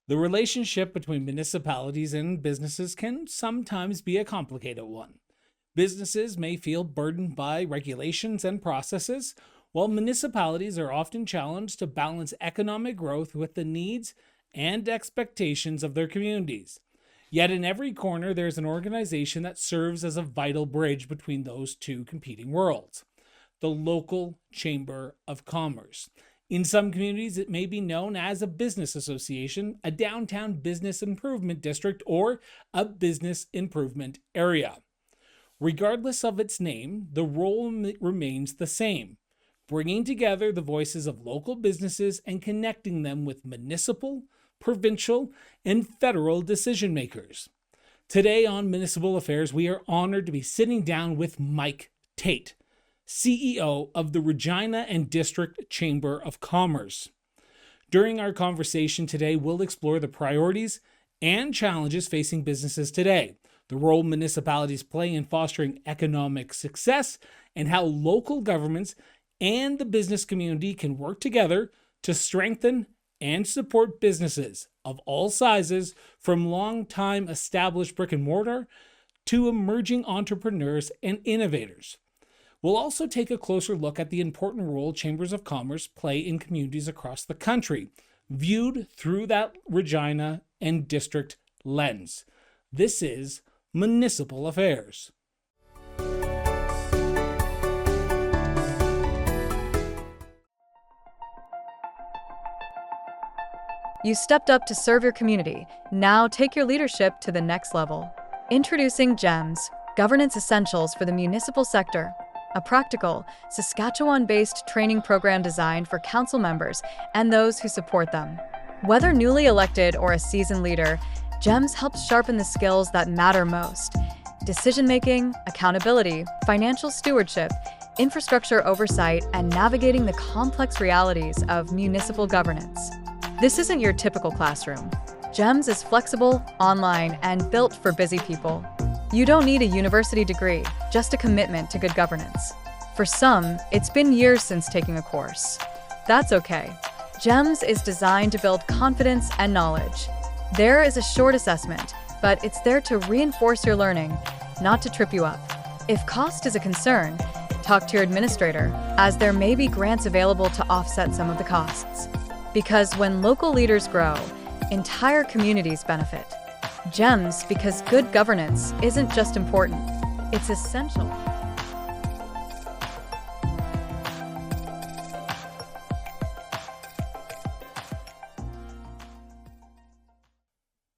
The relationship between municipalities and businesses can sometimes be a complicated one. Businesses may feel burdened by regulations and processes, while municipalities are often challenged to balance economic growth with the needs and expectations of their communities. Yet in every corner, there's an organization that serves as a vital bridge between those two competing worlds: the local Chamber of Commerce. In some communities, it may be known as a business association, a downtown business improvement district, or a business improvement area. Regardless of its name, the role remains the same: bringing together the voices of local businesses and connecting them with municipal, provincial, and federal decision makers. Today on Municipal Affairs, we are honored to be sitting down with Mike Tate, CEO of the Regina and District Chamber of Commerce. During our conversation today, we'll explore the priorities and challenges facing businesses today, the role municipalities play in fostering economic success, and how local governments and the business community can work together to strengthen and support businesses of all sizes, from long-time established brick-and-mortar to emerging entrepreneurs and innovators. We'll also take a closer look at the important role chambers of commerce play in communities across the country, viewed through that Regina and district lens. This is Municipal Affairs. You stepped up to serve your community. Now take your leadership to the next level. Introducing GEMS, Governance Essentials for the Municipal Sector, a practical, Saskatchewan-based training program designed for council members and those who support them. Whether newly elected or a seasoned leader, GEMS helps sharpen the skills that matter most: decision-making, accountability, financial stewardship, infrastructure oversight, and navigating the complex realities of municipal governance. This isn't your typical classroom. GEMS is flexible, online, and built for busy people. You don't need a university degree, just a commitment to good governance. For some, it's been years since taking a course. That's okay. GEMS is designed to build confidence and knowledge. There is a short assessment, but it's there to reinforce your learning, not to trip you up. If cost is a concern, talk to your administrator, as there may be grants available to offset some of the costs. Because when local leaders grow, entire communities benefit. GEMS, because good governance isn't just important, it's essential.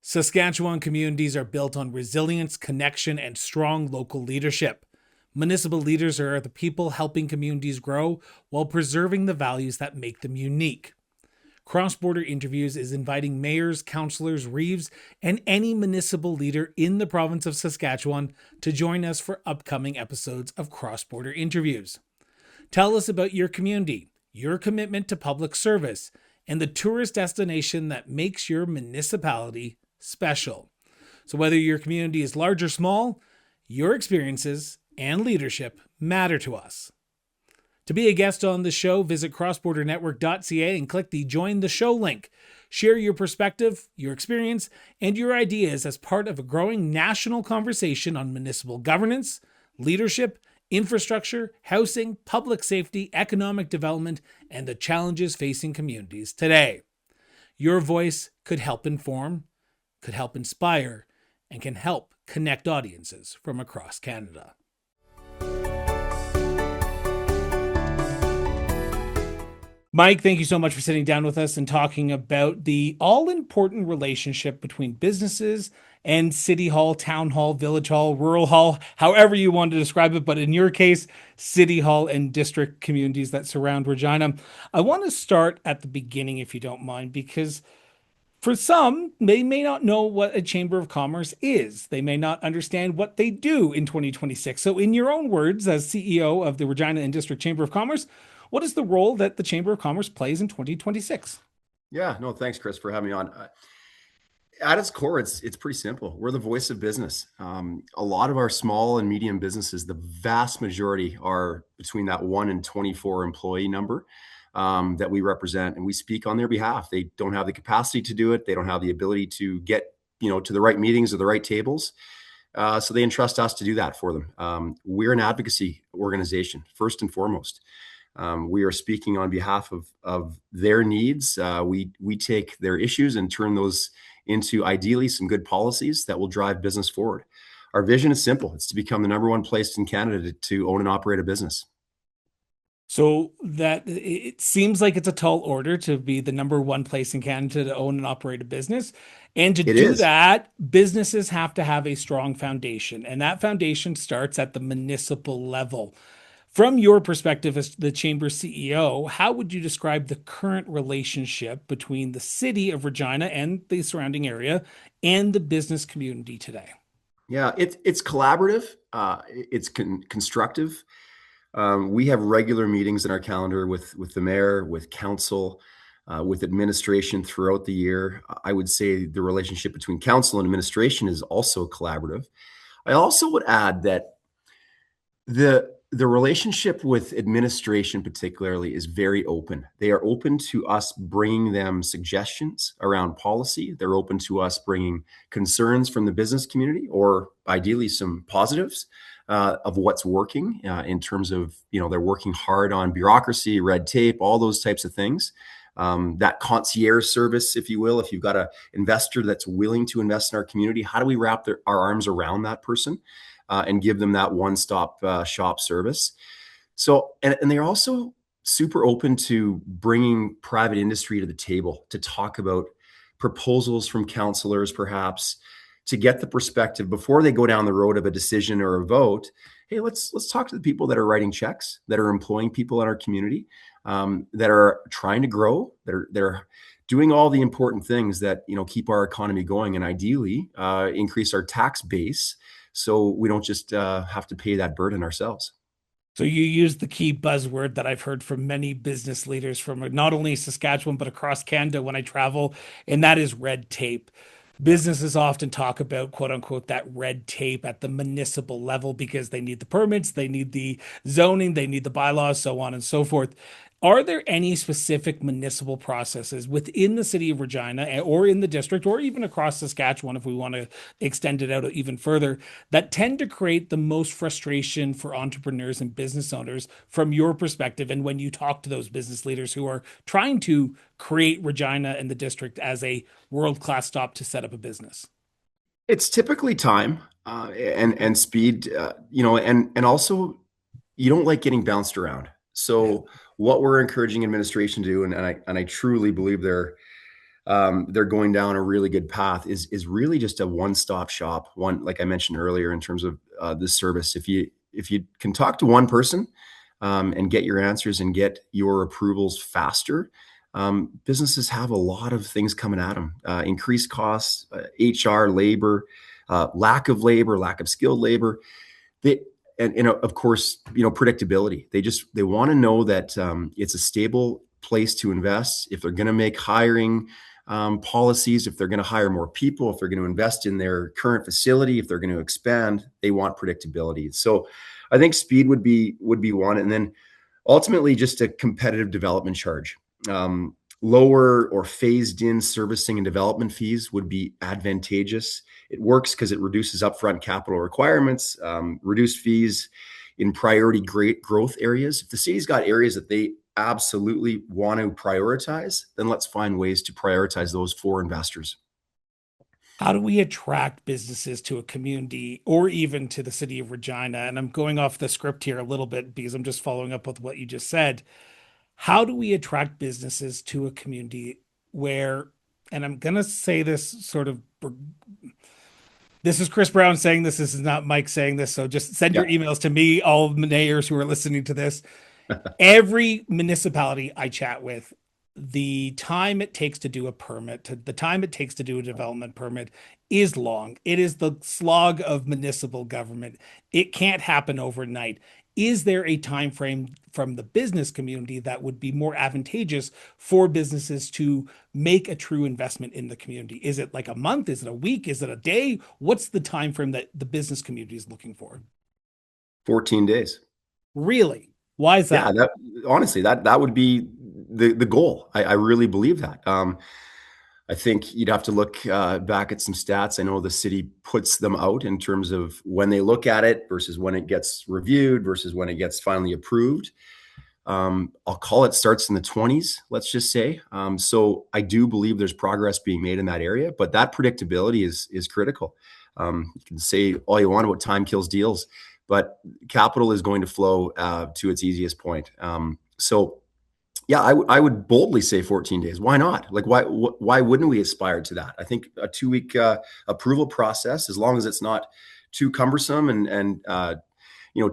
Saskatchewan communities are built on resilience, connection, and strong local leadership. Municipal leaders are the people helping communities grow while preserving the values that make them unique. Cross-Border Interviews is inviting mayors, councillors, reeves, and any municipal leader in the province of Saskatchewan to join us for upcoming episodes of Cross-Border Interviews. Tell us about your community, your commitment to public service, and the tourist destination that makes your municipality special. So whether your community is large or small, your experiences and leadership matter to us. To be a guest on the show, visit crossbordernetwork.ca and click the Join the Show link. Share your perspective, your experience, and your ideas as part of a growing national conversation on municipal governance, leadership, infrastructure, housing, public safety, economic development, and the challenges facing communities today. Your voice could help inform, could help inspire, and can help connect audiences from across Canada. Mike, thank you so much for sitting down with us and talking about the all-important relationship between businesses and City Hall, Town Hall, Village Hall, Rural Hall, however you want to describe it. But in your case, City Hall and district communities that surround Regina. I want to start at the beginning, if you don't mind, because for some, they may not know what a Chamber of Commerce is. They may not understand what they do in 2026. So in your own words, as CEO of the Regina and District Chamber of Commerce, what is the role that the Chamber of Commerce plays in 2026? Yeah, no, thanks, Chris, for having me on. At its core, it's pretty simple. We're the voice of business. A lot of our small and medium businesses, the vast majority are between that 1 and 24 employee number that we represent, and we speak on their behalf. They don't have the capacity to do it. They don't have the ability to get to the right meetings or the right tables. So they entrust us to do that for them. We're an advocacy organization, first and foremost. We are speaking on behalf of their needs. We take their issues and turn those into ideally some good policies that will drive business forward. Our vision is simple. It's to become the number one place in Canada to own and operate a business. So that it seems like it's a tall order to be the number one place in Canada to own and operate a business. And to It do is. that, businesses have to have a strong foundation. And that foundation starts at the municipal level. From your perspective as the Chamber CEO, how would you describe the current relationship between the city of Regina and the surrounding area and the business community today? Yeah, it's collaborative. It's constructive. We have regular meetings in our calendar with the mayor, with council, with administration throughout the year. I would say the relationship between council and administration is also collaborative. I also would add that the relationship with administration particularly is very open. They are open to us bringing them suggestions around policy. They're open to us bringing concerns from the business community, or ideally some positives of what's working in terms of, they're working hard on bureaucracy, red tape, all those types of things. That concierge service, if you will, if you've got an investor that's willing to invest in our community, how do we wrap our arms around that person and give them that one-stop shop service? So, and they're also super open to bringing private industry to the table to talk about proposals from councillors, perhaps, to get the perspective before they go down the road of a decision or a vote. Hey, let's talk to the people that are writing checks, that are employing people in our community, that are trying to grow, that are doing all the important things that keep our economy going, and ideally increase our tax base, so we don't just have to pay that burden ourselves. So you use the key buzzword that I've heard from many business leaders from not only Saskatchewan, but across Canada when I travel, and that is red tape. Yeah. Businesses often talk about, quote unquote, that red tape at the municipal level because they need the permits, they need the zoning, they need the bylaws, so on and so forth. Are there any specific municipal processes within the city of Regina or in the district or even across Saskatchewan, if we want to extend it out even further, that tend to create the most frustration for entrepreneurs and business owners from your perspective? And when you talk to those business leaders who are trying to create Regina and the district as a world-class stop to set up a business? It's typically time and speed, and also you don't like getting bounced around. So what we're encouraging administration to do, and I truly believe they're going down a really good path, is really just a one-stop shop. One, like I mentioned earlier, in terms of this service, if you can talk to one person and get your answers and get your approvals faster, businesses have a lot of things coming at them: increased costs, HR, labor, lack of skilled labor. And of course, predictability. They want to know that it's a stable place to invest. If they're going to make hiring policies, if they're going to hire more people, if they're going to invest in their current facility, if they're going to expand, they want predictability. So I think speed would be one, and then ultimately just a competitive development charge. Lower or phased in servicing and development fees would be advantageous. It works because it reduces upfront capital requirements, reduced fees in priority great growth areas. If the city's got areas that they absolutely want to prioritize, then let's find ways to prioritize those for investors. How do we attract businesses to a community or even to the city of Regina? And I'm going off the script here a little bit because I'm just following up with what you just said. How do we attract businesses to a community where, and I'm going to say this sort of, this is Chris Brown saying this is not Mike saying this, so just send Yeah. your emails to me, all mayors who are listening to this. Every municipality I chat with, the time it takes to do a permit, the time it takes to do a development permit is long. It is the slog of municipal government. It can't happen overnight. Is there a time frame from the business community that would be more advantageous for businesses to make a true investment in the community? Is it like a month? Is it a week? Is it a day? What's the time frame that the business community is looking for? 14 days. Really? Why is Yeah, that? that honestly, that would be the goal. I really believe that. I think you'd have to look back at some stats. I know the city puts them out in terms of when they look at it versus when it gets reviewed versus when it gets finally approved. I'll call it starts in the 20s, let's just say. So I do believe there's progress being made in that area, but that predictability is critical. You can say all you want about time kills deals, but capital is going to flow to its easiest point. So yeah, I would boldly say 14 days. Why not? Like, why wouldn't we aspire to that? I think a 2-week approval process, as long as it's not too cumbersome and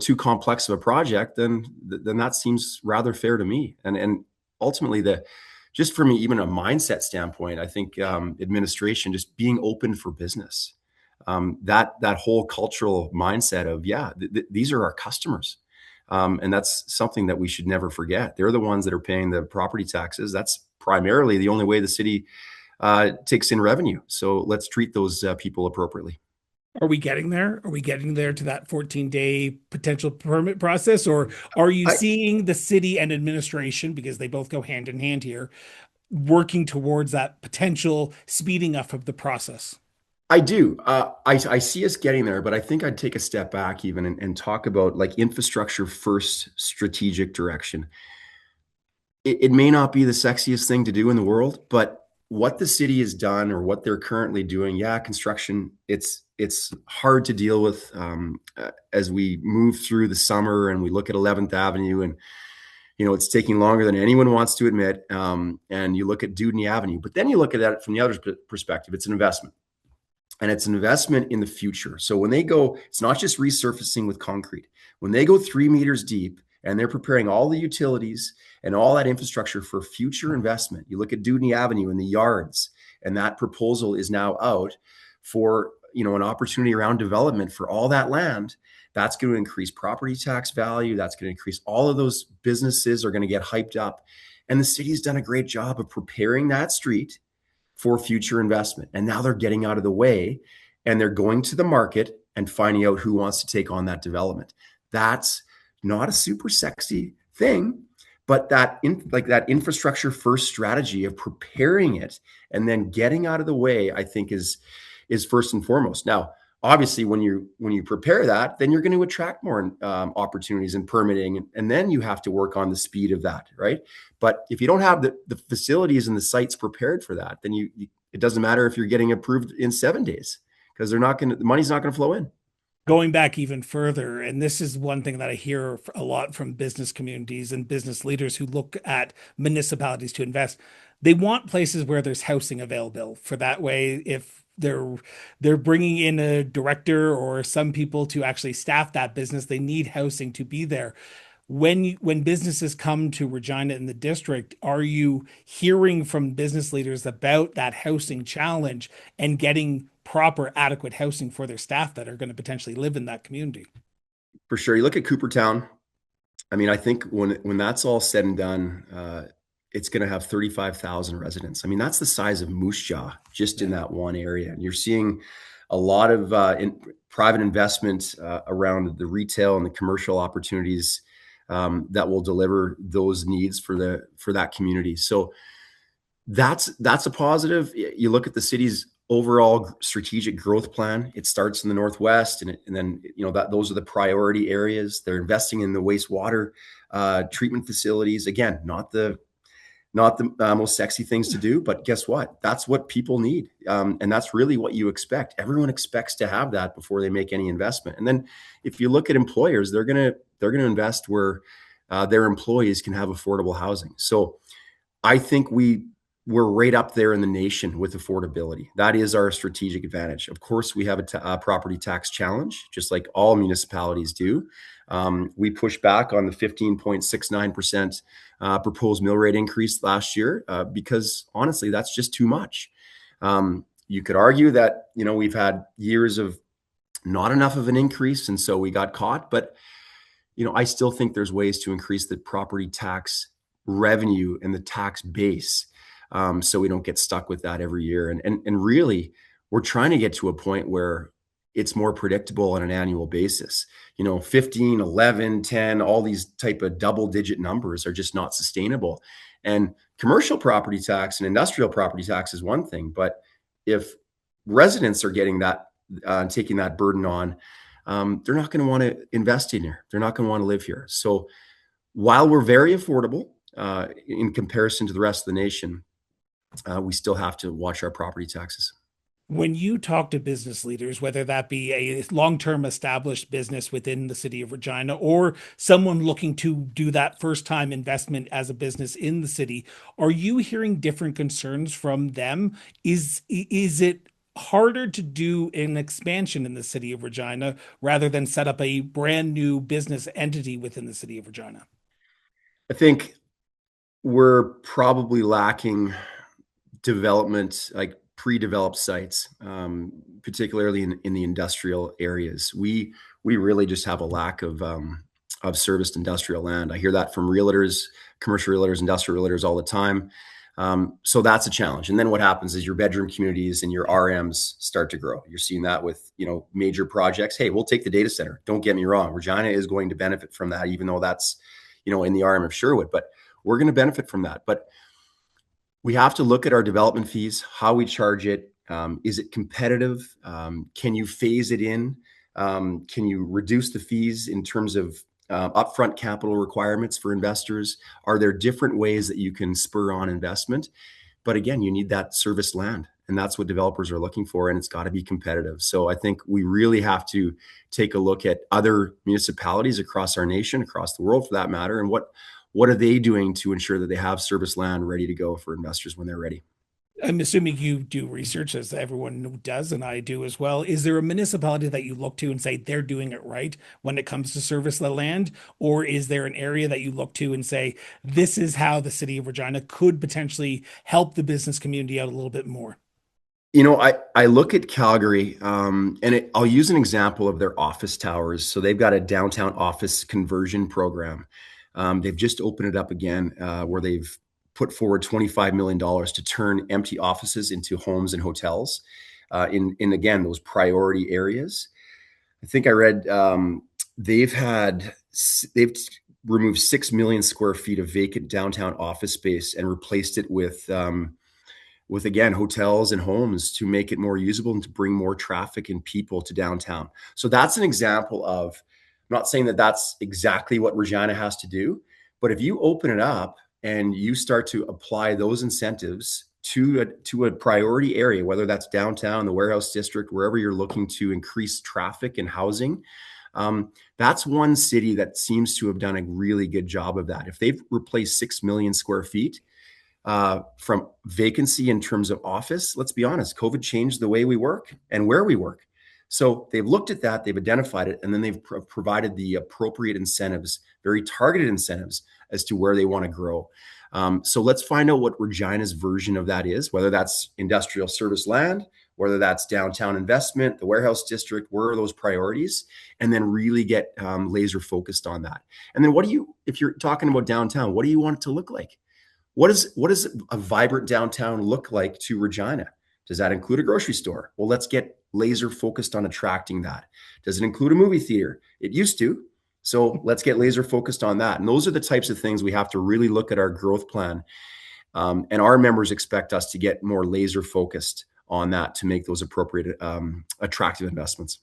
too complex of a project, then that seems rather fair to me. And ultimately, just for me, even a mindset standpoint, I think administration just being open for business, that whole cultural mindset of these are our customers. And that's something that we should never forget. They're the ones that are paying the property taxes. That's primarily the only way the city takes in revenue. So let's treat those people appropriately. Are we getting there? Are we getting there to that 14-day potential permit process? Or are you I, seeing the city and administration, because they both go hand in hand here, working towards that potential speeding up of the process? I do. I see us getting there, but I think I'd take a step back even and talk about like infrastructure first strategic direction. It may not be the sexiest thing to do in the world, but what the city has done or what they're currently doing, construction, it's hard to deal with as we move through the summer and we look at 11th Avenue and it's taking longer than anyone wants to admit. And you look at Dudney Avenue, but then you look at it from the other perspective. It's an investment. And it's an investment in the future. So when they go, it's not just resurfacing with concrete. When they go 3 meters deep and they're preparing all the utilities and all that infrastructure for future investment, you look at Dudney Avenue and the yards, and that proposal is now out for an opportunity around development for all that land. That's going to increase property tax value. That's going to increase all of those businesses are going to get hyped up. And the city's done a great job of preparing that street for future investment. And now they're getting out of the way and they're going to the market and finding out who wants to take on that development. That's not a super sexy thing, but that infrastructure first strategy of preparing it and then getting out of the way, I think is first and foremost. Now, obviously, when you prepare that, then you're going to attract more opportunities and permitting, and then you have to work on the speed of that, right? But if you don't have the facilities and the sites prepared for that, then it doesn't matter if you're getting approved in 7 days because the money's not going to flow in. Going back even further, and this is one thing that I hear a lot from business communities and business leaders who look at municipalities to invest. They want places where there's housing available, for that way if they're bringing in a director or some people to actually staff that business, they need housing to be there. When businesses come to Regina in the district, are you hearing from business leaders about that housing challenge and getting proper, adequate housing for their staff that are going to potentially live in that community? For sure. You look at Coopertown. I mean, I think when that's all said and done, it's going to have 35,000 residents. I mean, that's the size of Moose Jaw just in that one area. And you're seeing a lot of private investment around the retail and the commercial opportunities that will deliver those needs for that community. So that's a positive. You look at the city's overall strategic growth plan. It starts in the Northwest, and then those are the priority areas. They're investing in the wastewater treatment facilities. Again, not the most sexy things to do, but guess what? That's what people need, and that's really what you expect. Everyone expects to have that before they make any investment. And then, if you look at employers, they're gonna invest where their employees can have affordable housing. So, I think we're right up there in the nation with affordability. That is our strategic advantage. Of course, we have a property tax challenge, just like all municipalities do. We pushed back on the 15.69% proposed mill rate increase last year because honestly, that's just too much. You could argue that we've had years of not enough of an increase, and so we got caught. But I still think there's ways to increase the property tax revenue and the tax base, so we don't get stuck with that every year. And really, we're trying to get to a point where it's more predictable on an annual basis. 15, 11, 10, all these type of double digit numbers are just not sustainable. And commercial property tax and industrial property tax is one thing, but if residents are getting that, taking that burden on, they're not going to want to invest in here. They're not going to want to live here. So while we're very affordable in comparison to the rest of the nation, we still have to watch our property taxes. When you talk to business leaders, whether that be a long-term established business within the city of Regina or someone looking to do that first-time investment as a business in the city, are you hearing different concerns from them? Is it harder to do an expansion in the city of Regina rather than set up a brand new business entity within the city of Regina? I think we're probably lacking development, like pre-developed sites, particularly in the industrial areas. We really just have a lack of serviced industrial land. I hear that from realtors, commercial realtors, industrial realtors all the time. So that's a challenge. And then what happens is your bedroom communities and your RMs start to grow. You're seeing that with major projects. Hey, we'll take the data center. Don't get me wrong. Regina is going to benefit from that, even though that's in the RM of Sherwood. But we're going to benefit from that. But we have to look at our development fees, how we charge it. Is it competitive? Can you phase it in? Can you reduce the fees in terms of upfront capital requirements for investors? Are there different ways that you can spur on investment? But again, you need that serviced land, and that's what developers are looking for, and it's got to be competitive. So I think we really have to take a look at other municipalities across our nation, across the world for that matter, and what are they doing to ensure that they have service land ready to go for investors when they're ready? I'm assuming you do research, as everyone does, and I do as well. Is there a municipality that you look to and say they're doing it right when it comes to service the land? Or is there an area that you look to and say, this is how the city of Regina could potentially help the business community out a little bit more? I look at Calgary, and I'll use an example of their office towers. So they've got a downtown office conversion program. They've just opened it up again, where they've put forward $25 million to turn empty offices into homes and hotels in again, those priority areas. I think I read they've removed 6 million square feet of vacant downtown office space and replaced it with again, hotels and homes to make it more usable and to bring more traffic and people to downtown. So that's an example of, I'm not saying that that's exactly what Regina has to do, but if you open it up and you start to apply those incentives to a priority area, whether that's downtown, the warehouse district, wherever you're looking to increase traffic and housing, that's one city that seems to have done a really good job of that. If they've replaced 6 million square feet from vacancy in terms of office, let's be honest, COVID changed the way we work and where we work. So they've looked at that, they've identified it, and then they've provided the appropriate incentives, very targeted incentives as to where they want to grow. So let's find out what Regina's version of that is, whether that's industrial service land, whether that's downtown investment, the warehouse district, where are those priorities, and then really get laser focused on that. And then if you're talking about downtown, what do you want it to look like? What does a vibrant downtown look like to Regina? Does that include a grocery store? Well, let's get laser focused on attracting that. Does it include a movie theater? It used to. So let's get laser focused on that. And those are the types of things we have to really look at our growth plan. And our members expect us to get more laser focused on that to make those appropriate, attractive investments.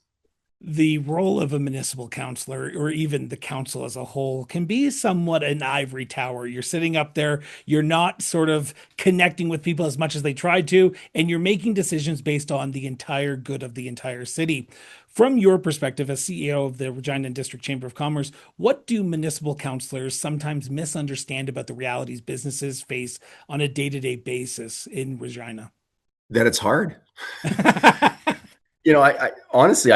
The role of a municipal councillor, or even the council as a whole, can be somewhat an ivory tower. You're sitting up there, you're not sort of connecting with people as much as they tried to, and you're making decisions based on the entire good of the entire city. From your perspective as CEO of the Regina District Chamber of Commerce, what do municipal councillors sometimes misunderstand about the realities businesses face on a day-to-day basis in Regina? That it's hard. I honestly,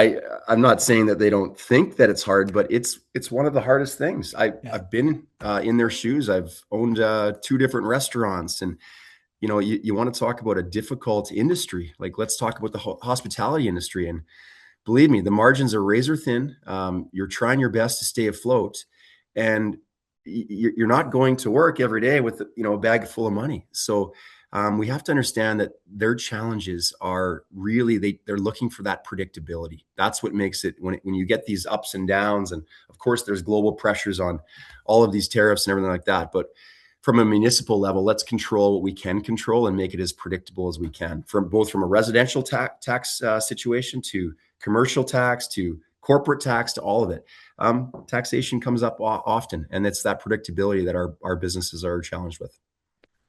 I'm not saying that they don't think that it's hard, but it's one of the hardest things. I've been in their shoes. I've owned 2 different restaurants, and you want to talk about a difficult industry. Like, let's talk about the hospitality industry. And believe me, the margins are razor thin. You're trying your best to stay afloat, and you're not going to work every day with a bag full of money. So we have to understand that their challenges are really they're looking for that predictability. That's what makes it when you get these ups and downs, and of course there's global pressures on all of these tariffs and everything like that. But from a municipal level, let's control what we can control and make it as predictable as we can. From a residential tax situation to commercial tax to corporate tax to all of it. Taxation comes up often, and it's that predictability that our businesses are challenged with.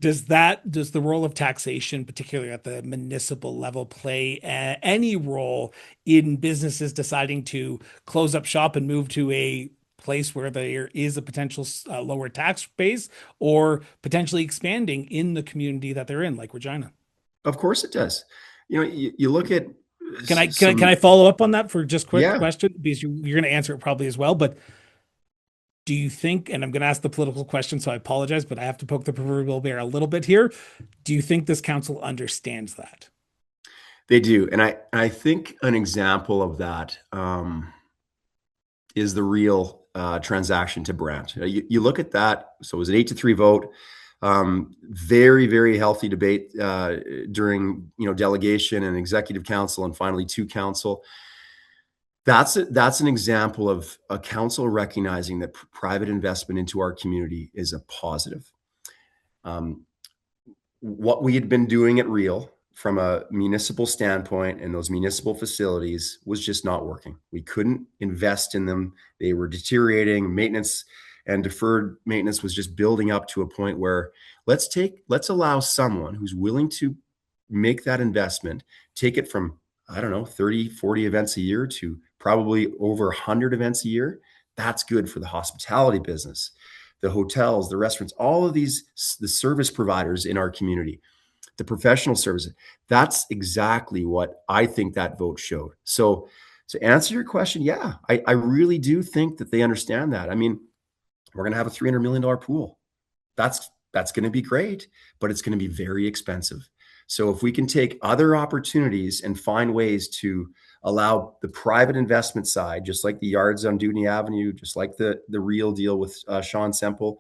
Does the role of taxation, particularly at the municipal level, play any role in businesses deciding to close up shop and move to a place where there is a potential lower tax base, or potentially expanding in the community that they're in, like Regina? Of course it does. You look at Can I follow up on that for just quick Yeah. question, because you're going to answer it probably as well, but do you think, and I'm going to ask the political question, so I apologize, but I have to poke the proverbial bear a little bit here. Do you think this council understands that? They do, and I think an example of that is the real transaction to Brant. You look at that. So it was an 8-3 vote. Very, very healthy debate during delegation and executive council, and finally to council. That's an example of a council recognizing that private investment into our community is a positive. What we had been doing at Real from a municipal standpoint and those municipal facilities was just not working. We couldn't invest in them. They were deteriorating. Maintenance and deferred maintenance was just building up to a point where let's allow someone who's willing to make that investment, take it from, I don't know, 30, 40 events a year to probably over 100 events a year. That's good for the hospitality business, the hotels, the restaurants, all of the service providers in our community, the professional services. That's exactly what I think that vote showed. So to answer your question, yeah, I really do think that they understand that. I mean, we're going to have a $300 million pool. That's going to be great, but it's going to be very expensive. So if we can take other opportunities and find ways to allow the private investment side, just like the yards on Dewdney Avenue, just like the Real deal with Sean Semple,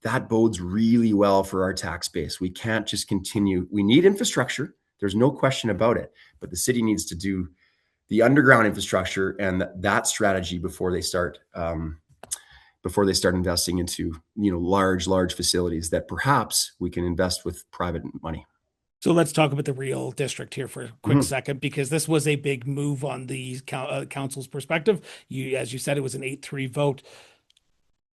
that bodes really well for our tax base. We can't just continue. We need infrastructure. There's no question about it. But the city needs to do the underground infrastructure and that strategy before they start investing into large facilities that perhaps we can invest with private money. So let's talk about the Real district here for a quick second, because this was a big move on the council's perspective. As you said, it was an 8-3 vote.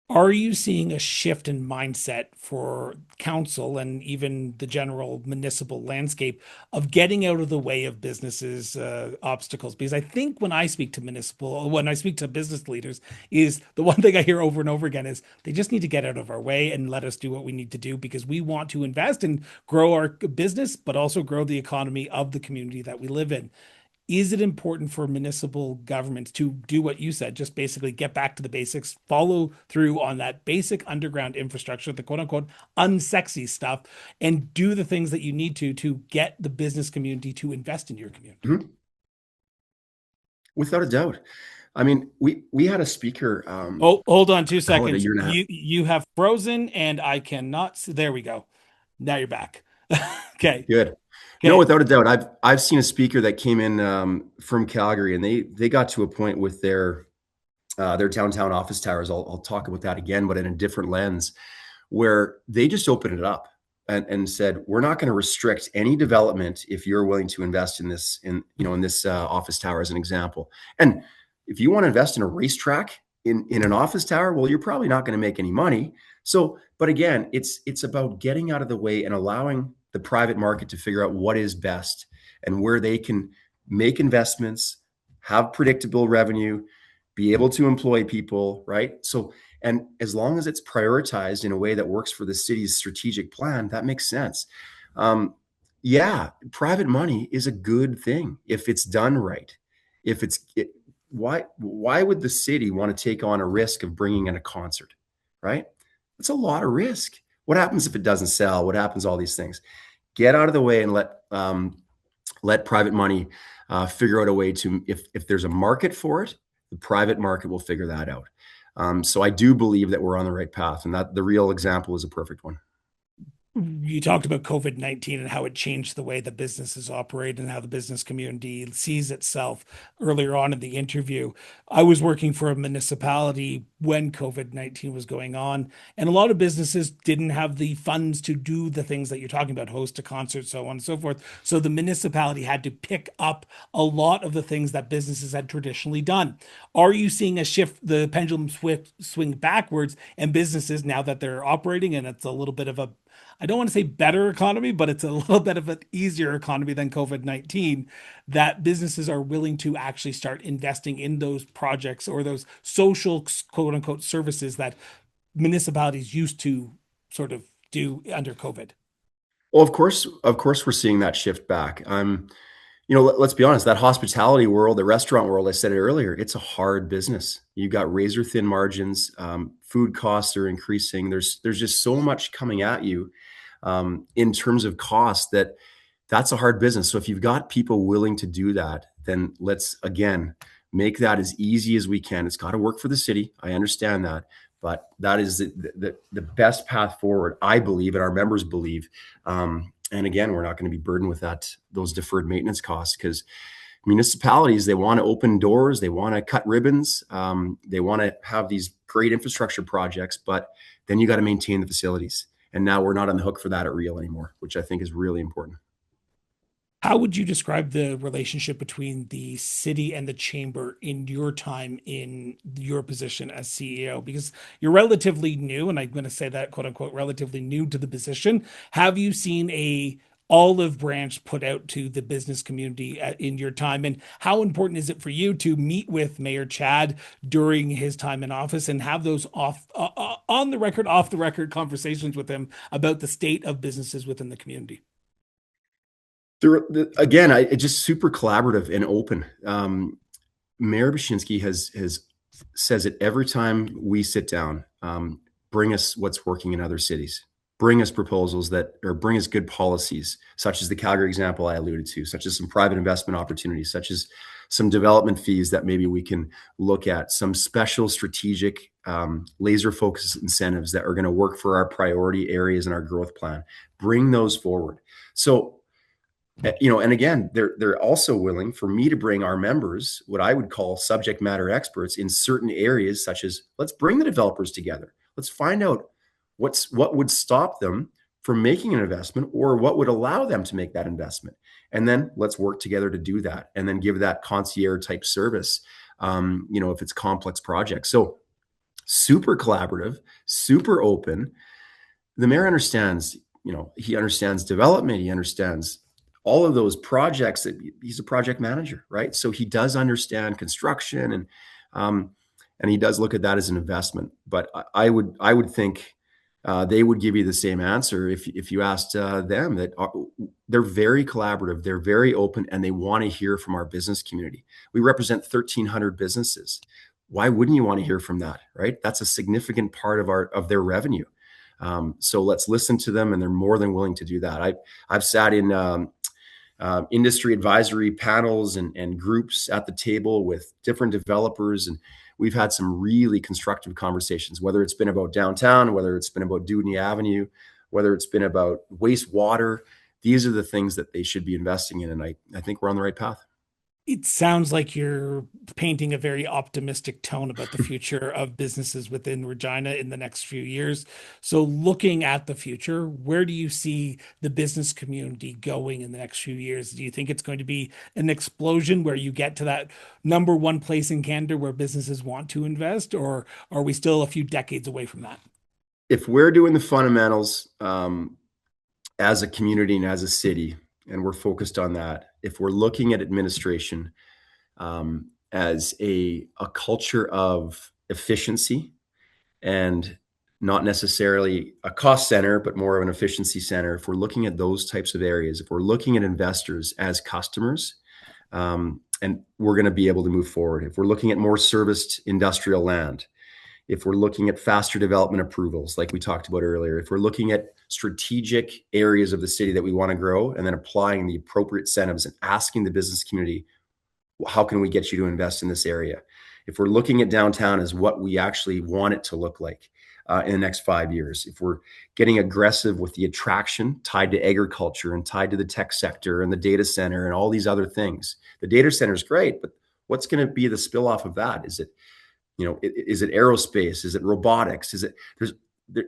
Are you seeing a shift in mindset for council and even the general municipal landscape of getting out of the way of businesses' obstacles? Because I think when I speak to business leaders, is the one thing I hear over and over again is they just need to get out of our way and let us do what we need to do, because we want to invest and grow our business, but also grow the economy of the community that we live in. Is it important for municipal governments to do what you said, just basically get back to the basics, follow through on that basic underground infrastructure, the quote unquote unsexy stuff, and do the things that you need to get the business community to invest in your community? Mm-hmm. Without a doubt. I mean, we had a speaker. Hold on 2 seconds. You have frozen and I cannot see. There we go. Now you're back. Okay. Good. Okay. No, without a doubt. I've seen a speaker that came in from Calgary, and they got to a point with their downtown office towers. I'll talk about that again, but in a different lens, where they just opened it up and said, we're not going to restrict any development if you're willing to invest in this, in this office tower as an example. And if you want to invest in a racetrack in an office tower, well, you're probably not going to make any money. So, but again, it's about getting out of the way and allowing the private market to figure out what is best and where they can make investments, have predictable revenue, be able to employ people, right? So, and as long as it's prioritized in a way that works for the city's strategic plan, that makes sense. Yeah, private money is a good thing if it's done right. Why would the city want to take on a risk of bringing in a concert, right? It's a lot of risk. What happens if it doesn't sell? What happens? All these things. Get out of the way and let private money figure out a way to, if there's a market for it, the private market will figure that out. So I do believe that we're on the right path, and that the real example is a perfect one. You talked about COVID-19 and how it changed the way the businesses operate and how the business community sees itself earlier on in the interview. I was working for a municipality when COVID-19 was going on, and a lot of businesses didn't have the funds to do the things that you're talking about, host a concert, so on and so forth. So the municipality had to pick up a lot of the things that businesses had traditionally done. Are you seeing a shift, the pendulum swing backwards, and businesses, now that they're operating and it's a little bit of a, I don't want to say better economy, but it's a little bit of an easier economy than COVID-19, that businesses are willing to actually start investing in those projects or those social quote unquote services that municipalities used to sort of do under COVID? Well, of course, we're seeing that shift back. Let's be honest, that hospitality world, the restaurant world, I said it earlier, it's a hard business. You got razor thin margins. Food costs are increasing. There's just so much coming at you in terms of cost that's a hard business. So if you've got people willing to do that, then let's again make that as easy as we can. It's got to work for the city. I understand that, but that is the best path forward, I believe, and our members believe. And again, we're not going to be burdened with those deferred maintenance costs, because municipalities, they want to open doors, they want to cut ribbons, they want to have these great infrastructure projects, but then you got to maintain the facilities. And now we're not on the hook for that at Real anymore, which I think is really important. How would you describe the relationship between the city and the chamber in your time in your position as CEO? Because you're relatively new, and I'm going to say that quote unquote relatively new to the position. Have you seen a olive branch put out to the business community in your time, and how important is it for you to meet with Mayor Chad during his time in office and have those on the record, off the record conversations with him about the state of businesses within the community? Again, it's just super collaborative and open. Mayor Bashinsky has says it every time we sit down. Bring us what's working in other cities. Bring us proposals or bring us good policies, such as the Calgary example I alluded to, such as some private investment opportunities, such as some development fees that maybe we can look at, some special strategic laser focused incentives that are going to work for our priority areas in our growth plan. Bring those forward. So, and again, they're also willing for me to bring our members, what I would call subject matter experts in certain areas, such as, let's bring the developers together. Let's find out what would stop them from making an investment, or what would allow them to make that investment. And then let's work together to do that, and then give that concierge type service, if it's complex projects. So super collaborative, super open. The mayor understands, he understands development. He understands all of those projects. That he's a project manager, right? So he does understand construction, and he does look at that as an investment. But I would think they would give you the same answer if you asked them, that they're very collaborative, they're very open, and they want to hear from our business community. We represent 1,300 businesses. Why wouldn't you want to hear from that, right? That's a significant part of their revenue. So let's listen to them, and they're more than willing to do that. I've sat in industry advisory panels and groups at the table with different developers, and we've had some really constructive conversations, whether it's been about downtown, whether it's been about Dewdney Avenue, whether it's been about wastewater. These are the things that they should be investing in, and I think we're on the right path. It sounds like you're painting a very optimistic tone about the future of businesses within Regina in the next few years. So, looking at the future, where do you see the business community going in the next few years? Do you think it's going to be an explosion where you get to that number one place in Canada where businesses want to invest, or are we still a few decades away from that? If we're doing the fundamentals as a community and as a city, and we're focused on that, if we're looking at administration as a culture of efficiency, and not necessarily a cost center, but more of an efficiency center, if we're looking at those types of areas, if we're looking at investors as customers, and we're going to be able to move forward. If we're looking at more serviced industrial land, if we're looking at faster development approvals, like we talked about earlier, if we're looking at strategic areas of the city that we want to grow, and then applying the appropriate incentives and asking the business community, how can we get you to invest in this area? if we're looking at downtown as what we actually want it to look like in the next 5 years, if we're getting aggressive with the attraction tied to agriculture and tied to the tech sector and the data center and all these other things, the data center is great, but what's going to be the spill off of that? Is it, is it aerospace? Is it robotics?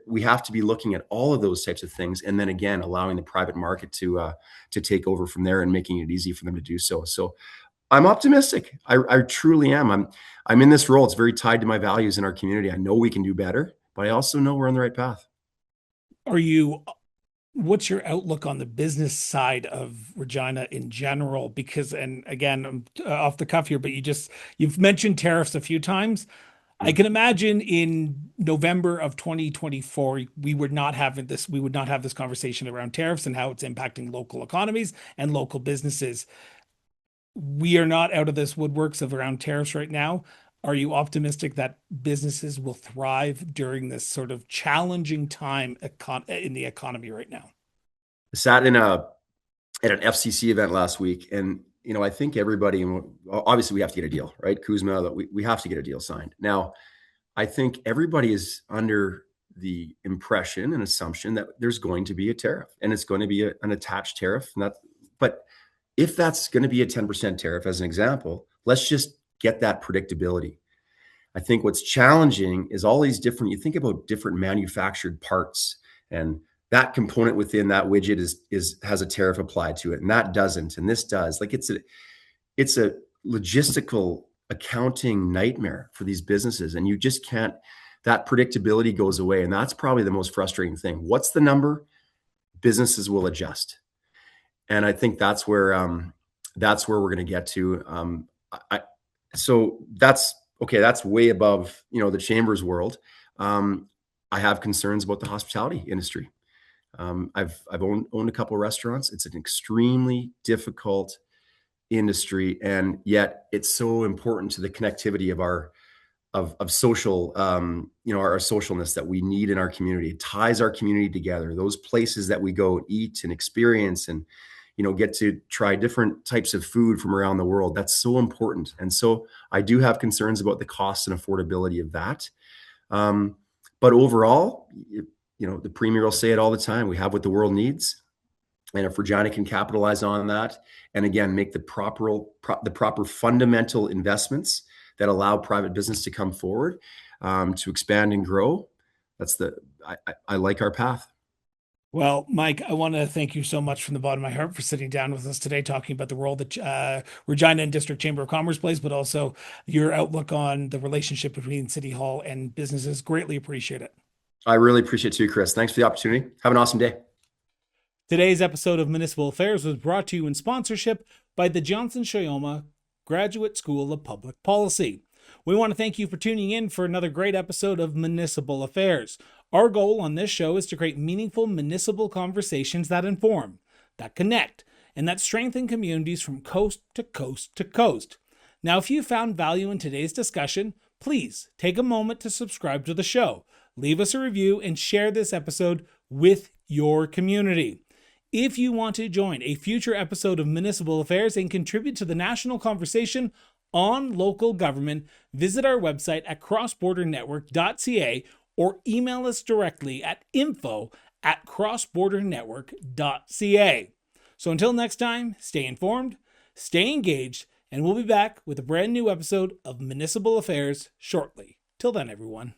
We have to be looking at all of those types of things, and then again allowing the private market to take over from there and making it easy for them to do so. So I'm optimistic. I truly am. I'm in this role. It's very tied to my values in our community. I know we can do better, but I also know we're on the right path. What's your outlook on the business side of Regina in general? Because, and again, I'm off the cuff here, but you've mentioned tariffs a few times. I can imagine in November of 2024, we would not have this conversation around tariffs and how it's impacting local economies and local businesses. We are not out of this woodworks of around tariffs right now. Are you optimistic that businesses will thrive during this sort of challenging time in the economy right now? I sat at an FCC event last week, and I think everybody, obviously we have to get a deal, right? Kuzma, that we have to get a deal signed. Now, I think everybody is under the impression and assumption that there's going to be a tariff, and it's going to be an attached tariff. But if that's going to be a 10% tariff, as an example, let's just get that predictability. I think what's challenging is all these you think about different manufactured parts, and that component within that widget has a tariff applied to it, and that doesn't, and this does. Like it's a logistical accounting nightmare for these businesses, and you just can't. That predictability goes away, and that's probably the most frustrating thing. What's the number? Businesses will adjust, and I think that's where we're going to get to. So that's okay. That's way above the chamber's world. I have concerns about the hospitality industry. I've owned a couple of restaurants. It's an extremely difficult industry, and yet it's so important to the connectivity of our social, our socialness that we need in our community. It ties our community together. Those places that we go eat and experience and get to try different types of food from around the world. That's so important. And so I do have concerns about the cost and affordability of that. But overall, the premier will say it all the time. We have what the world needs. And if Regina can capitalize on that, and again, make the proper fundamental investments that allow private business to come forward, to expand and grow, I like our path. Well, Mike, I want to thank you so much from the bottom of my heart for sitting down with us today, talking about the role that Regina and District Chamber of Commerce plays, but also your outlook on the relationship between City Hall and businesses. Greatly appreciate it. I really appreciate it too, Chris. Thanks for the opportunity. Have an awesome day. Today's episode of Municipal Affairs was brought to you in sponsorship by the Johnson Shoyoma Graduate School of Public Policy. We want to thank you for tuning in for another great episode of Municipal Affairs. Our goal on this show is to create meaningful municipal conversations that inform, that connect, and that strengthen communities from coast to coast to coast. Now, if you found value in today's discussion, please take a moment to subscribe to the show, leave us a review, and share this episode with your community. If you want to join a future episode of Municipal Affairs and contribute to the national conversation on local government, visit our website at crossbordernetwork.ca or email us directly at info@crossbordernetwork.ca. So until next time, stay informed, stay engaged, and we'll be back with a brand new episode of Municipal Affairs shortly. Till then, everyone.